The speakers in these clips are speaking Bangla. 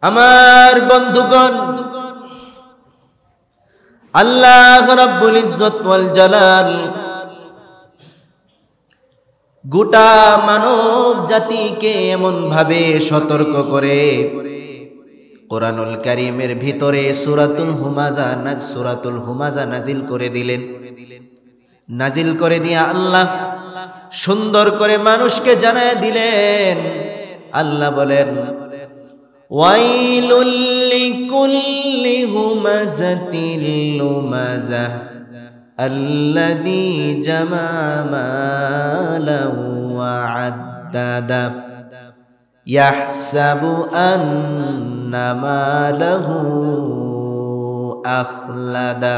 আমার বন্ধুগণ, আল্লাহ রাব্বুল ইজ্জত ওয়াল জালাল গোটা মানব জাতিকে এমন ভাবে সতর্ক করে কোরআনুল কারীমের ভিতরে সূরাতুল হুমাযা নাজিল করে দিলেন। নাজিল করে দিয়ে আল্লাহ সুন্দর করে মানুষকে জানায় দিলেন। আল্লাহ বলেন, ওয়াইলুল লিকুল্লি হুমাযাতিল লুমাযা আল্লাযী জামা মালান ওয়া আদ্দাদা ইয়াহসাবু আন্না মালাহু আখলাদা।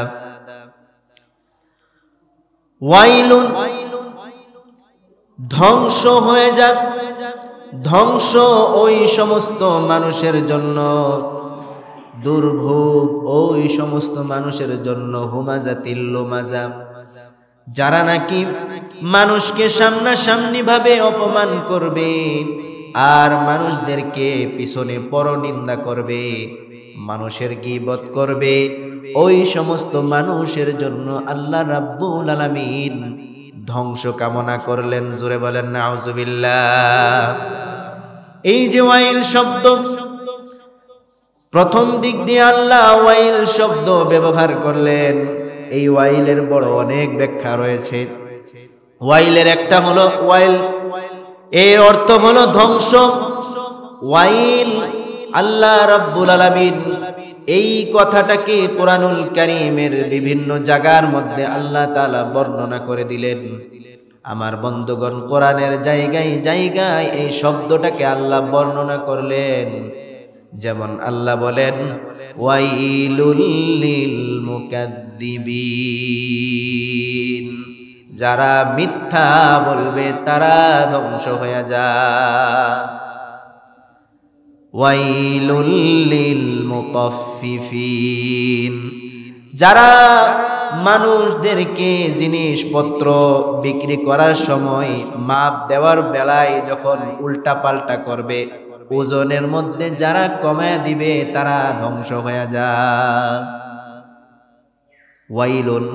ওয়াইলুন, ধ্বংস হয়ে যাক, ধ্বংস ওই সমস্ত মানুষের জন্য, দুর্ভোগ ওই সমস্ত মানুষের জন্য, হুমাযাতিল লুমাযা, যারা নাকি মানুষকে সামনাসামনি ভাবে অপমান করবে আর মানুষদেরকে পিছনে পরনিন্দা করবে, মানুষের গীবত করবে, ওই সমস্ত মানুষের জন্য আল্লাহ রাব্বুল আলামিন ধ্বংস কামনা করলেন। জোরে বলেন নাউজুবিল্লাহ। এই যে ওয়াইল শব্দ, প্রথম দিক দিয়ে আল্লাহ ওয়াইল শব্দ ব্যবহার করলেন। এই ওয়াইলের বড় অনেক ব্যাখ্যা রয়েছে। ওয়াইলের একটা হলো ওয়াইল, এর অর্থ হলো ধ্বংস। ওয়াইল, আল্লাহ রাব্বুল আলামিন এই কথাটাকে কোরআনুল কারীমের বিভিন্ন জায়গার মধ্যে আল্লাহ তাআলা বর্ণনা করে দিলেন। আমার বন্ধুগণ, কোরআনের জায়গায় জায়গায় এই শব্দটাকে আল্লাহ বর্ণনা করলেন। যেমন আল্লাহ বলেন, ওয়াইলুল লিল মুকাদ্দিবিন, যারা মিথ্যা বলবে তারা ধ্বংস হয়ে যায়। ওয়াইলুল লিল মুতাফফিফিন, যারা মানুষদেরকে জিনিসপত্র বিক্রি করার সময় মাপ দেওয়ার বেলায় যখন উল্টা পাল্টা করবে, ওজনের মধ্যে যারা কমায় দিবে তারা ধ্বংস হয়ে যায়। ওয়াইলুন,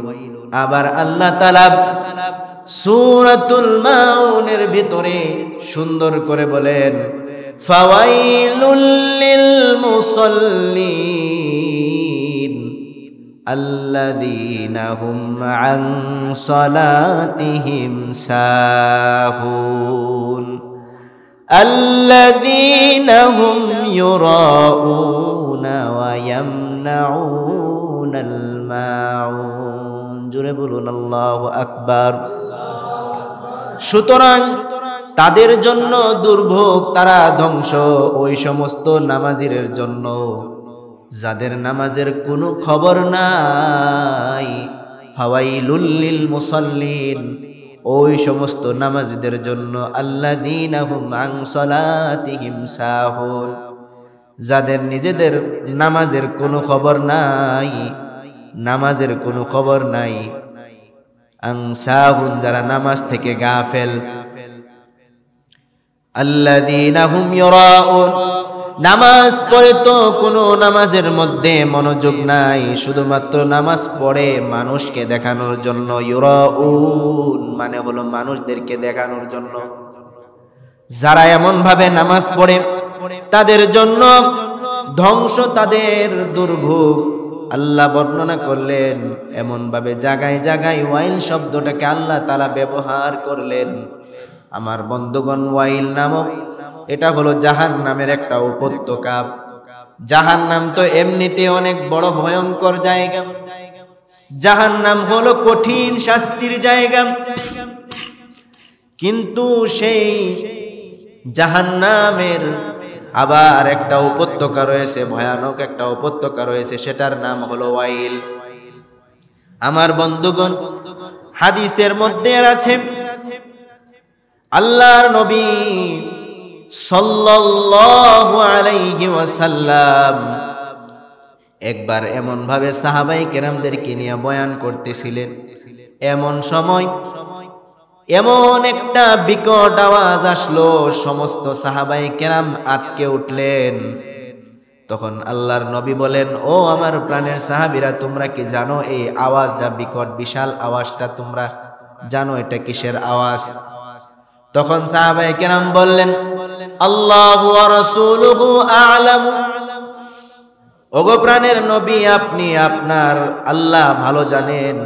আবার আল্লাহ তাআলা সূরাতুল মাউনের ভিতরে সুন্দর করে বলেন, ফাওয়াইলুল লিল মুসাল্লিন আল্লাযীনা হুম আন সালাতিহিম সাহুন আল্লাযীনা হুম ইউরাউনা ওয়া ইয়ামনাউনাল মাউন। জোরে বলুন আল্লাহু আকবার। সুতরাং তাদের জন্য দুর্ভোগ, তারা ধ্বংস ওই সমস্ত নামাজীদের জন্য যাদের নামাজের কোনো খবর নাই। ফাওয়াইলুল লিল মুসাল্লিন, ওই সমস্ত নামাজীদের জন্য, আল্লাযীনা হুম আন সালাতিহিম সাহুন, যাদের নিজেদের নামাজের কোনো খবর নাই, নামাজের কোনো খবর নাই। আন সাহুন, যারা নামাজ থেকে গাফেল। আল্লাযীনা হুম ইউরাউন, নামাজ পড়ে তো কোনো নামাজের মধ্যে মনোযোগ নাই, শুধুমাত্র নামাজ পড়ে মানুষকে দেখানোর জন্য। ইউরাউন মানে হলো মানুষদেরকে দেখানোর জন্য। যারা এমন ভাবে নামাজ পড়ে তাদের জন্য ধ্বংস, তাদের দুর্ভোগ। আল্লাহ বর্ণনা করলেন এমন ভাবে জায়গায় জায়গায় ওয়াইল শব্দটাকে আল্লাহ তাআলা ব্যবহার করলেন। আমার বন্ধুগণ, ওয়াইল নামক এটা হলো জাহান্নামের একটা উপত্যকা। জাহান্নাম তো এমনিতে অনেক বড় ভয়ঙ্কর জায়গা। জাহান্নাম হলো কঠিন শাস্তির জায়গা, কিন্তু সেই জাহান্নামের আবার একটা উপত্যকা রয়েছে, ভয়ানক একটা উপত্যকা রয়েছে, সেটার নাম হলো ওয়াইল। আমার বন্ধুগণ, হাদিসের মধ্যে আছে আল্লাহর নবী সাল্লাল্লাহু আলাইহি ওয়াসাল্লাম একবার এমন ভাবে সাহাবায়ে কেরামদেরকে নিয়ে বয়ান করতেছিলেন। এমন সময় এমন একটা বিকট আওয়াজ আসলো, সমস্ত সাহাবায়ে কেরাম আঁতকে উঠলেন। তখন আল্লাহর নবী বলেন, ও আমার প্রাণের সাহাবীরা, তোমরা কি জানো এই আওয়াজটা, বিকট বিশাল আওয়াজটা তোমরা জানো এটা কিসের আওয়াজ? তখন সাহাবায়ে কেরাম বললেন, আল্লাহু ওয়া রাসূলুহু আ'লামু। ওগো প্রাণের নবী, আপনি আপনার আল্লাহ ভালো জানেন।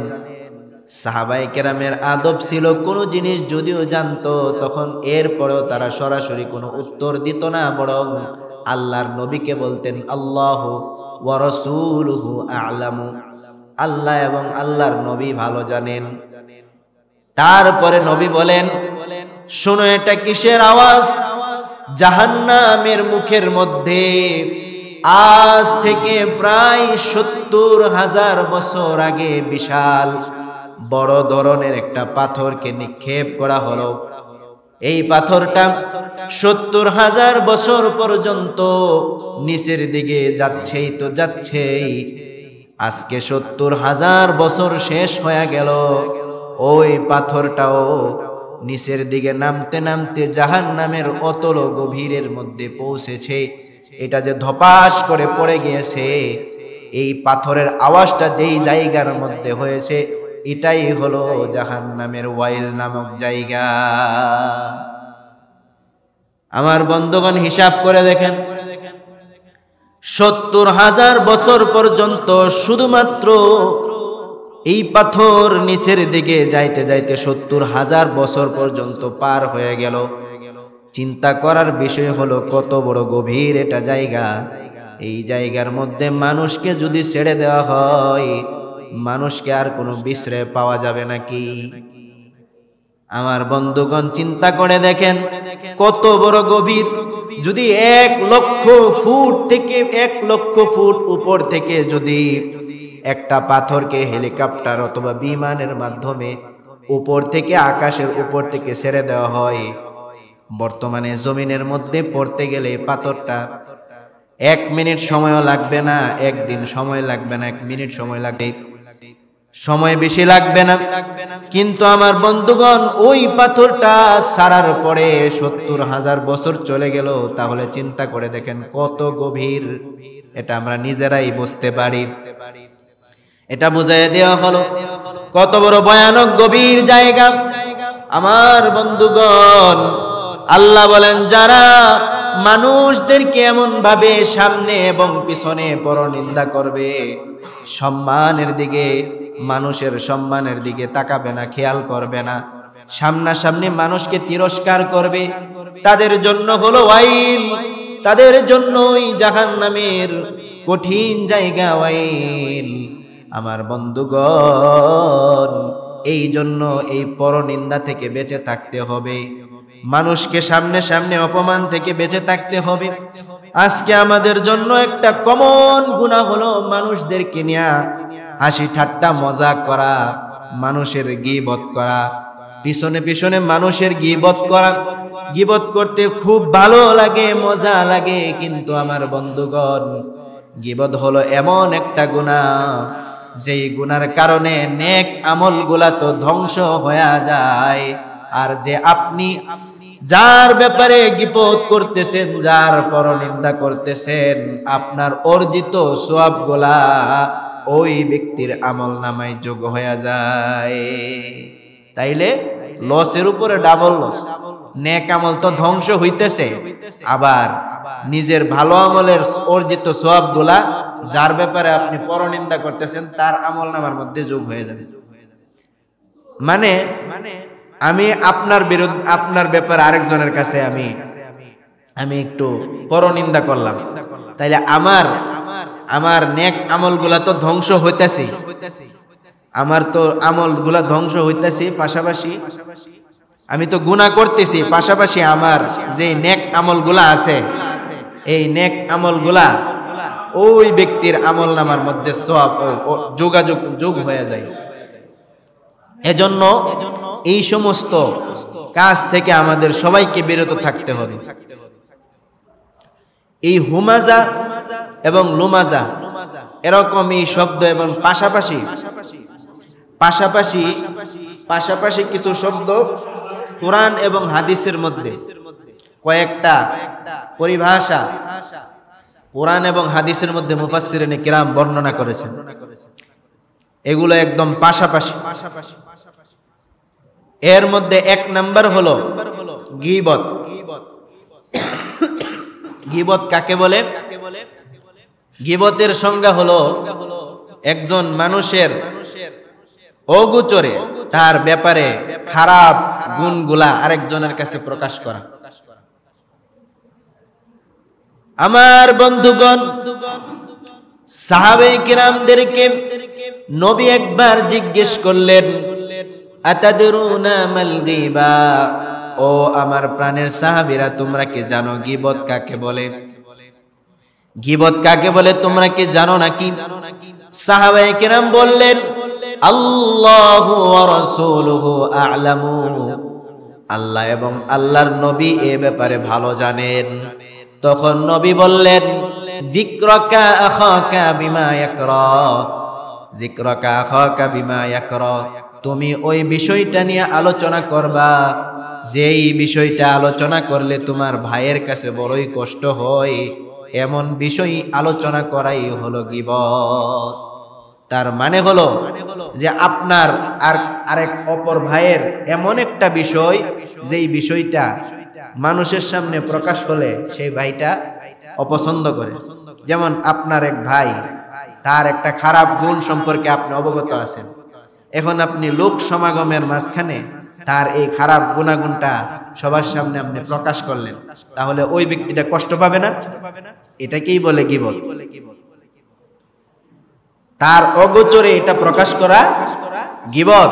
সাহাবায়ে কেরামের আদব ছিল, কোনো জিনিস যদিও জানতো তখন এরপরেও তারা সরাসরি কোনো উত্তর দিত না, বরং আল্লাহর নবীকে বলতেন আল্লাহু ওয়া রাসূলুহু আ'লামু, আল্লাহ এবং আল্লাহর নবী ভালো জানেন। তারপরে নবী বলেন, শোনো এটা কিসের আওয়াজ? জাহান্নামের মুখের মধ্যে আজ থেকে প্রায় ৭০,০০০ বছর আগে বিশাল বড় ধরনের একটা পাথরকে নিক্ষেপ করা হলো। এই পাথরটা ৭০,০০০ বছর পর্যন্ত নিচের দিকে যাচ্ছেই তো যাচ্ছেই। আজকে ৭০,০০০ বছর শেষ হয়ে গেল, ওই পাথরটাও নিচের দিকে নামতে নামতে জাহান্নামের অতল গভীরের মধ্যে পৌঁছেছে। এটা যে ধপাস করে পড়ে গিয়েছে, এই পাথরের আওয়াজটা যেই জায়গার মধ্যে হয়েছে এটাই হলো জাহান্নামের ওয়াইল নামক জায়গা। আমার বন্ধুগণ, হিসাব করে দেখেন, ৭০,০০০ বছর পর্যন্ত শুধুমাত্র এই পাথর নিচের দিকে যাইতে যাইতে ৭০,০০০ বছর পর্যন্ত পার হয়ে গেল। চিন্তা করার বিষয় হলো কত বড় গভীর এটা জায়গা। এই জায়গার মধ্যে মানুষকে যদি ছেড়ে দেওয়া হয়, মানুষকে আর কোনো বিশ্রাম পাওয়া যাবে নাকি? আমার বন্ধুগণ, চিন্তা করে দেখেন কত বড় গভীর। যদি ১,০০,০০০ ফুট থেকে ১,০০,০০০ ফুট উপর থেকে যদি একটা পাথরকে হেলিকপ্টার অথবা বিমানের মাধ্যমে উপর থেকে, আকাশের উপর থেকে ছেড়ে দেওয়া হয়, বর্তমানে জমিনের মধ্যে পড়তে গেলে পাথরটা ১ মিনিট সময়ও লাগবে না, ১ দিন সময় লাগবে না, ১ মিনিট সময় লাগবে, সময় বেশি লাগবে না। কিন্তু আমার বন্ধুগণ, ওই পাথরটা সারার পরে ৭০,০০০ বছর চলে গেল। তাহলে চিন্তা করে দেখেন কত গভীর, এটা আমরা নিজেরাই বুঝতে পারি। এটা বুঝাই দেওয়া হলো কত বড় ভয়ানক গভীর জায়গা। আমার বন্ধুগণ, আল্লাহ বলেন, যারা মানুষদেরকে এমন ভাবে সামনে এবং পিছনে পরনিন্দা করবে, সম্মানের দিকে, মানুষের সম্মানের দিকে তাকাবে না, খেয়াল করবে না, সামনাসামনি মানুষকে তিরস্কার করবে, তাদের জন্য হলো ওয়াইল, তাদের জন্যই জাহান্নামের কঠিন জায়গা ওয়াইল। আমার বন্ধুগণ, এই জন্য এই পরনিন্দা থেকে বেঁচে থাকতে হবে, মানুষকে সামনে সামনে অপমান থেকে বেঁচে থাকতে হবে। আজকে আমাদের জন্য একটা কমন গুনাহ হলো মানুষদেরকে নিয়ে হাসি ঠাট্টা মজাক করা, মানুষের গীবত করা, পিছনে পিছনে মানুষের গীবত করা। গীবত করতে খুব ভালো লাগে, মজা লাগে, কিন্তু আমার বন্ধুগণ, গীবত হলো এমন একটা গুনাহ, যেই গুনার কারণে নেক আমলগুলা তো ধ্বংস হয়ে যায়। আর যে আপনি যার ব্যাপারে গীবত করতেছেন, যার পরনিন্দা করতেছেন, আপনার অর্জিত সওয়াবগুলা ওই ব্যক্তির আমলনামায় যোগ হয়ে যায়। তাইলে লসের উপরে ডাবল লস। নেক আমল তো ধ্বংস হইতেছে, আবার নিজের ভালো আমলের অর্জিত সওয়াবগুলা যার ব্যাপারে আপনি পরনিন্দা করতেছেন তার আমলনামার মধ্যে যোগ হয়ে যাবে। মানে আমি আপনার বিরুদ্ধে, আপনার ব্যাপারে আরেকজনের কাছে আমি একটু পরনিন্দা করলাম, তাইলে আমার নেক আমলগুলা তো ধ্বংস হইতেছে, আমার তো আমলগুলা ধ্বংস হইতেছে, পাশাপাশি আমি তো গুনাহ করতেছি, পাশাপাশি আমার যে নেক আমলগুলা আছে, এই নেক আমলগুলা ওই ব্যক্তির আমলনামার মধ্যে সওয়াব যোগ হয়ে যায়। এজন্য এই সমস্ত কাজ থেকে আমাদের সবাইকে বিরত থাকতে হবে। এই হুমাজা এবং লুমাজা এরকমই শব্দ, এবং পাশাপাশি কিছু শব্দ কোরআন এবং হাদিসের মধ্যে কয়েকটা পরিভাষা কোরআন এবং হাদিসের মধ্যে মুফাসসিরিনে কিরাম বর্ণনা করেছেন, এগুলো একদম পাশাপাশি। এর মধ্যে এক নাম্বার হলো গীবত। গীবত কাকে বলে? গীবতের সংজ্ঞা হলো একজন মানুষের অগোচরে তার ব্যাপারে খারাপ গুণগুলা আরেকজনের কাছে প্রকাশ করা। আমার বন্ধুগণ, সাহাবায়ে কিরামদেরকে নবী একবার জিজ্ঞেস করলেন, আতাদরুনা মাল গীবা, ও আমার প্রাণের সাহাবীরা, তোমরা কি জানো গীবত কাকে বলে? গীবত কাকে বলে তোমরা কি জানো নাকি? সাহাবায়ে কিরাম বললেন, আল্লাহু ওয়া রাসূলুহু আ'লামু, আল্লাহ এবং আল্লাহর নবী এ ব্যাপারে ভালো জানেন। তখন নবী বললেন, যিকরাকা আখাকা বিমা ইয়াকরা, যিকরাকা আখাকা বিমা ইয়াকরা, তুমি ওই বিষয়টা নিয়ে আলোচনা করবা যেই বিষয়টা আলোচনা করলে তোমার ভাইয়ের কাছে বড়ই কষ্ট হয়, এমন বিষয় আলোচনা করাই হলো গীবত। তার মানে হলো যে আপনার আরেক অপর ভাইয়ের এমন একটা বিষয় যেই বিষয়টা মানুষের সামনে প্রকাশ হলে সেই ভাইটা অপছন্দ করে। যেমন আপনার এক ভাই, তার একটা খারাপ গুণ সম্পর্কে আপনি অবগত আছেন, এখন আপনি লোক সমাগমের মাঝখানে তার এই খারাপ গুণাগুণটা সবার সামনে আপনি প্রকাশ করলেন, তাহলে ওই ব্যক্তিটা কষ্ট পাবে না? এটাকেই বলে গীবত। তার অগোচরে এটা প্রকাশ করা গীবত।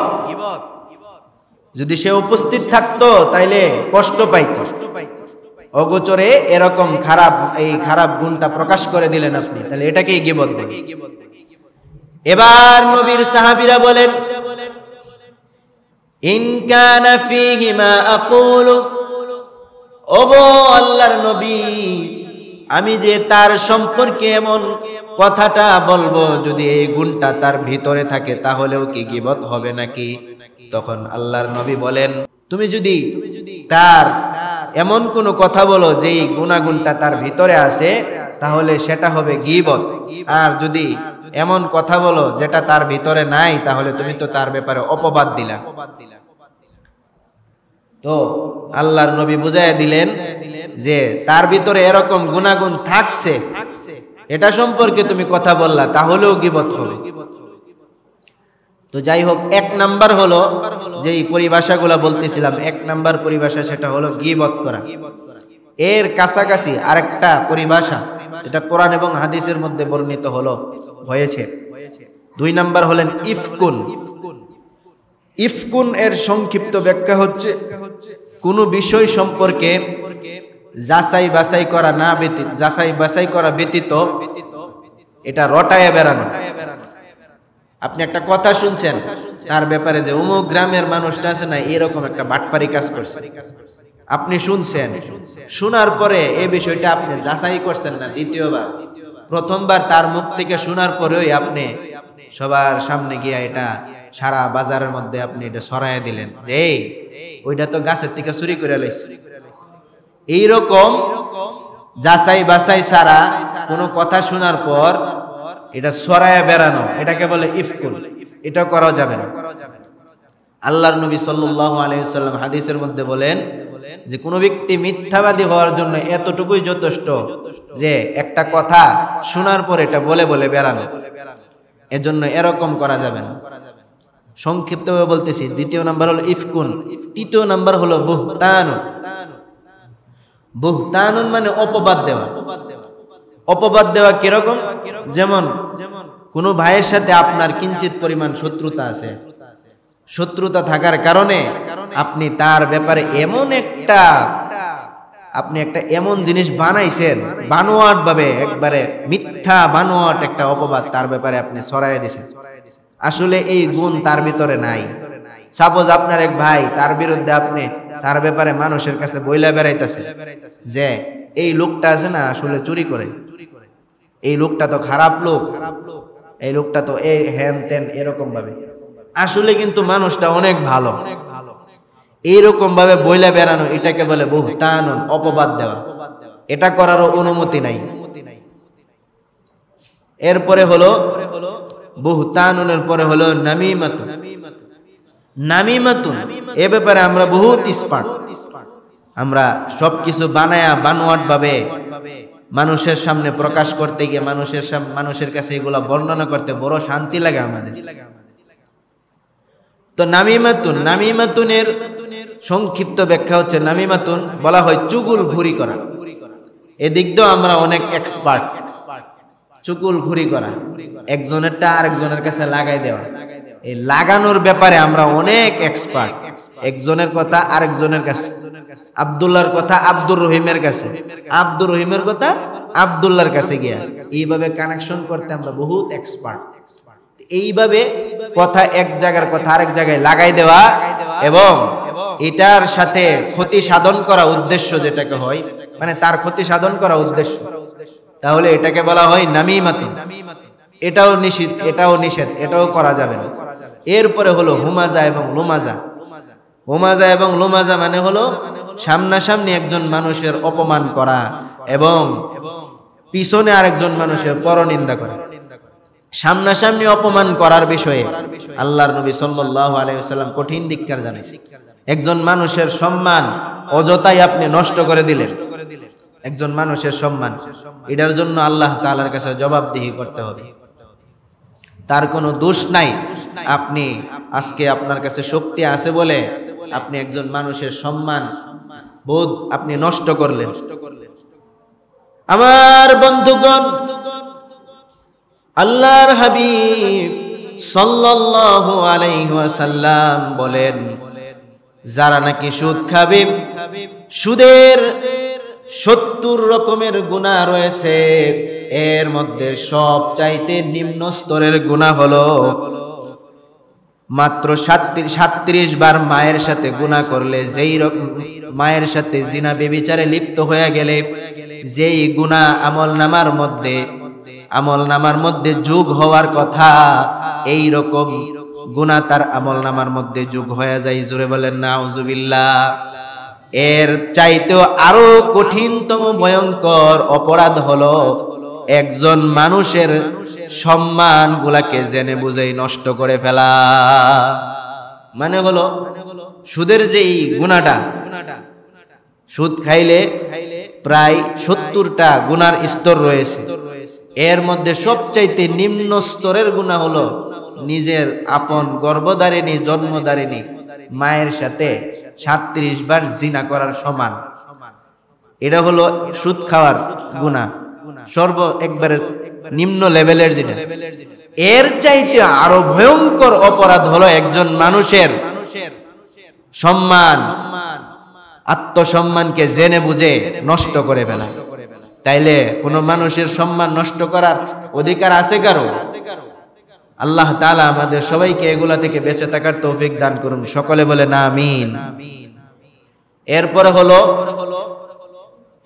যদি সে উপস্থিত থাকতো তাইলে কষ্ট পাইতো, অগোচরে এরকম খারাপ গুণটা প্রকাশ করে দিলেন আপনি, তাহলে এটাকেই গীবত বলে। এবার নবীর সাহাবীরা বলেন, ইন কানা ফীহি মা আকুলু, ওগো আল্লাহর নবী, আমি যে তার সম্পর্কে এমন কথাটা বলবো, যদি এই গুণটা তার ভিতরে থাকে তাহলেও কি গীবত হবে নাকি? তখন আল্লাহর নবী বলেন, তুমি যদি তার এমন কোন কথা বলো যেই গুণাগুণটা তার ভিতরে আছে, তাহলে সেটা হবে গীবত। আর যদি এমন কথা বলো যেটা তার ভিতরে নাই, তাহলে তুমি তো তার ব্যাপারে অপবাদ দিলা। তো আল্লাহর নবী বুঝাইয়া দিলেন যে তার ভিতরে এরকম গুণাগুণ থাকছে, এটা সম্পর্কে তুমি কথা বললা, তাহলেও গীবত হবে। তো যাই হোক, এক নাম্বার হলো যেই পরিভাষাগুলা বলতেছিলাম, এক নাম্বার পরিভাষা সেটা হলো গীবত করা। এর কাছাকাছি আরেকটা পরিভাষা যেটা কোরআন এবং হাদিসের মধ্যে বর্ণিত হয়েছে, দুই নাম্বার হলেন ইফকুন। ইফকুন এর সংক্ষিপ্ত ব্যাখ্যা হচ্ছে কোন বিষয় সম্পর্কে যাচাই বাছাই করা ব্যতীত এটা রটায় বেড়ানো। আপনি একটা কথা শুনছেন, তার ব্যাপারে যে অমুক গ্রামের মানুষটা আছে না, এরকম একটা বাটপারি কাজ করছে, আপনি শুনছেন, শোনার পরে এই বিষয়টা আপনি যাচাই করছেন না দ্বিতীয়বার, প্রথমবার তার মুখ থেকে শোনার পরেই আপনি সবার সামনে গিয়ে এটা সারা বাজারের মধ্যে আপনি এটা ছড়াইয়া দিলেন যে ওইটা তো গাছের থেকে চুরি করে লাইছে। এইরকম যাচাই বাছাই ছাড়া কোনো কথা শোনার পর এটা ছড়াইয়া বেড়ানো, এটাকে বলে ইফকুন। এটা করা যাবে না। আল্লাহর নবী সাল্লাল্লাহু আলাইহি ওয়াসাল্লাম হাদিসের মধ্যে বলেন যে কোনো ব্যক্তি মিথ্যাবাদী হওয়ার জন্য এতটুকুই যথেষ্ট যে একটা কথা শোনার পর এটা বলে বেড়ানো, এজন্য এরকম করা যাবে না। সংক্ষিপ্তভাবে বলতেছি, দ্বিতীয় নাম্বার হলো ইফকুন, তৃতীয় নাম্বার হলো বুহতানুন। বুহতানুন মানে অপবাদ দেওয়া। অপবাদ দেওয়া কিরকম? যেমন কোনো ভাইয়ের সাথে আপনার কিঞ্চিত পরিমাণ শত্রুতা আছে, শত্রুতা থাকার কারণে আপনি তার ব্যাপারে আপনি একটা এমন জিনিস বানাইছেন, বানোয়াট ভাবে, একবারে মিথ্যা বানোয়াট একটা অপবাদ তার ব্যাপারে আপনি ছড়াইয়া দিয়েছেন। আসলে এই গুণ তার ভিতরে নাই। সাপোজ আপনার এক ভাই, তার বিরুদ্ধে আপনি তার ব্যাপারে মানুষের কাছে বইলা বেড়াইতেছে যে এই লোকটা আছে না আসলে চুরি করে, এই লোকটা তো খারাপ লোক, এই লোকটা তো এই হ্যান তেন এরকম ভাবে, আসলে কিন্তু মানুষটা অনেক ভালো, এইরকম ভাবে বইলা বেড়ানো, এটাকে বলে বুহতানুন, অপবাদ দেওয়া। এটা করারও অনুমতি নাই। এরপরে হলো বুহতানুনের পরে হলো নামিমাতুন। নামিমাতুন এ ব্যাপারে আমরা বহুত এক্সপার্ট। আমরা সবকিছু বানায়া বানোয়াট ভাবে মানুষের সামনে প্রকাশ করতে গিয়ে মানুষের কাছে এগুলা বর্ণনা করতে বড় শান্তি লাগে আমাদের। তো নামিমাতুনের সংক্ষিপ্ত ব্যাখ্যা হচ্ছে, নামিমাতুন বলা হয় চুগুল ঘুরি করা। এদিক দিয়েও আমরা অনেক এক্সপার্ট। চুগুল ঘুরি করা, একজনেরটা আরেকজনের কাছে লাগাই দেওয়া, এই লাগানোর ব্যাপারে আমরা অনেক এক্সপার্ট। একজনের কথা আরেকজনের কাছে, আব্দুল্লাহর কথা আব্দুর রহিমের কাছে, আব্দুর রহিমের কথা আব্দুল্লাহর কাছে গিয়া এইভাবে কানেকশন করতে আমরা বহুত এক্সপার্ট। এইভাবে কথা এক জায়গার কথা আরেক জায়গায় লাগাই দেওয়া এবং এটার সাথে ক্ষতি সাধন করা উদ্দেশ্য যেটাকে হয়, মানে তার ক্ষতি সাধন করা উদ্দেশ্য, তাহলে এটাকে বলা হয় নামিমাতুন। এটাও নিষেধ, এটাও করা যাবে না। এরপরে হলো হুমাজা এবং লুমাজা। হুমাজা এবং লুমাজা মানে হলো সামনাসামনি একজন মানুষের অপমান করা এবং পিছনে আরেকজন মানুষের পরনিন্দা করা। সামনাসামনি অপমান করার বিষয়ে আল্লাহর নবী সাল্লাল্লাহু আলাইহি ওয়াসাল্লাম কঠিন ধিক্কার জানাইছেন। একজন মানুষের সম্মান অযথাই আপনি নষ্ট করে দিলেন, একজন মানুষের সম্মান, এটার জন্য আল্লাহ তাআলার কাছে জবাবদিহি করতে হবে। তার কোনো দোষ নাই, আপনি আজকে আপনার কাছে শক্তি আছে বলে আপনি একজন মানুষের সম্মান বোধ আপনি নষ্ট করলেন। আমার বন্ধুগণ, আল্লাহর হাবিব সাল্লাল্লাহু আলাইহি ওয়াসাল্লাম বলেন, যারা নাকি সুদ খাবে, সুদের 70 রকমের গুনাহ রয়েছে, এর মধ্যে সবচাইতে নিম্ন স্তরের গুনাহ হলো মাত্র 37 বার মায়ের সাথে গুনাহ করলে, যেই রকম মায়ের সাথে জিনা ব্যভিচারে লিপ্ত হয়ে গেলে যেই গুনাহ আমলনামার মধ্যে যোগ হওয়ার কথা, এই রকম গুনাহ তার আমলনামার মধ্যে যোগ হয়ে যায়। জোরে বলেন নাউজুবিল্লাহ। এর চাইতেও আরো কঠিনতম ভয়ঙ্কর অপরাধ হলো একজন মানুষের সম্মান গুলাকে জেনে বুঝেই নষ্ট করে ফেলা। মানে হলো সুদের যেই গুনাহটা, সুদ খাইলে প্রায় 70টা গুনার স্তর রয়েছে, এর মধ্যে সবচাইতে নিম্ন স্তরের গুনাহ হলো নিজের আপন গর্ভধারিণী জন্মধারিণী মায়ের সাথে 37 বার জিনা করার সমান। এটা হলো সুদ খাওয়ার গুনাহ, একবারে নিম্ন লেভেলের জিনা। এর চাইতে আরো ভয়ঙ্কর অপরাধ হলো একজন মানুষের সম্মান, আত্মসম্মানকে জেনে বুঝে নষ্ট করে ফেলা। তাইলে কোন মানুষের সম্মান নষ্ট করার অধিকার আছে কারো? আল্লাহ তাআলা আমাদের সবাইকে এগুলা থেকে বেঁচে থাকার তৌফিক দান করুন, সকলে বলেন আমিন।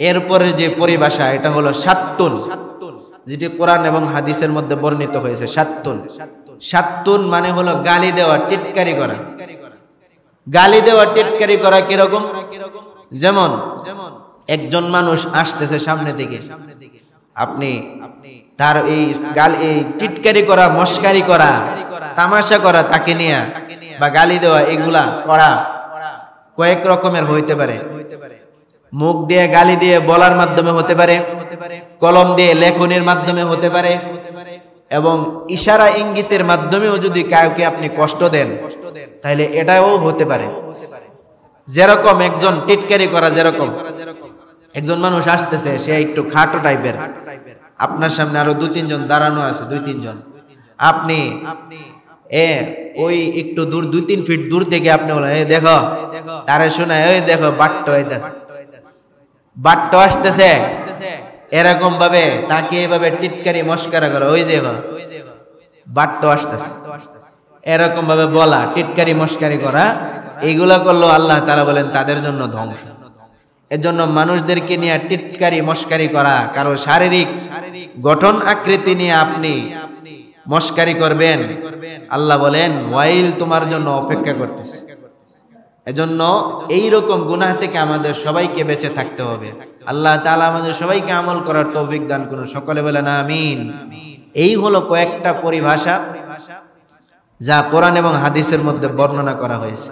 এরপরে যে পরিভাষা, এটা হলো সাত্তুন, যেটি কোরআন এবং হাদিসের মধ্যে বর্ণিত হয়েছে। সাত্তুন মানে হলো গালি দেওয়া, টিটকারি করা। গালি দেওয়া, টিটকারি করা কিরকম? যেমন একজন মানুষ আসতেছে সামনে থেকে, আপনি তার এই টিটকারি করা, মস্কারি করা, তামাশা করা তাকে নিয়ে বা গালি দেওয়া, এগুলা করা কয়েক রকমের হইতে পারে। মুখ দিয়ে গালি দিয়ে বলার মাধ্যমে হতে পারে, কলম দিয়ে লেখনের মাধ্যমে হতে পারে, এবং ইশারা ইঙ্গিতের মাধ্যমেও যদি কাউকে আপনি কষ্ট দেন তাহলে এটাও হতে পারে। যেরকম একজন টিটকারি করা, যেরকম একজন মানুষ আসতেছে, সে একটু খাটো টাইপের, আপনার সামনে আরো 2-3 জন দাঁড়ানো আছে, 2-3 জন, আপনি ওই একটু দূর 2-3 ফিট দূর থেকে আপনি বলেন, এই দেখো তারে শোনায়, ওই দেখো বাট্টো আসতেছে, এরকম ভাবে তাকে এভাবে টিটকারি মস্কারা করা, ওই দেখো বাট্টো আসতেছে, এরকম ভাবে বলা, টিটকারি মস্কারি করা, এইগুলা করলো আল্লাহ তাআলা বলেন তাদের জন্য ধ্বংস। এজন্য মানুষদেরকে নিয়ে টিটকারি মস্কারি করা, কারো শারীরিক গঠন আকৃতি নিয়ে আপনি মস্কারি করবেন, আল্লাহ বলেন ওয়াইল তোমার জন্য অপেক্ষা করতেছে। এজন্য এইরকম গুনাহ থেকে আমাদের সবাইকে বেঁচে থাকতে হবে। আল্লাহ তাআলা আমাদের সবাইকে আমল করার তৌফিক দান করুন, সকলে বলেন আমিন। এই হলো কয়েকটা পরিভাষা যা কোরআন এবং হাদিসের মধ্যে বর্ণনা করা হয়েছে।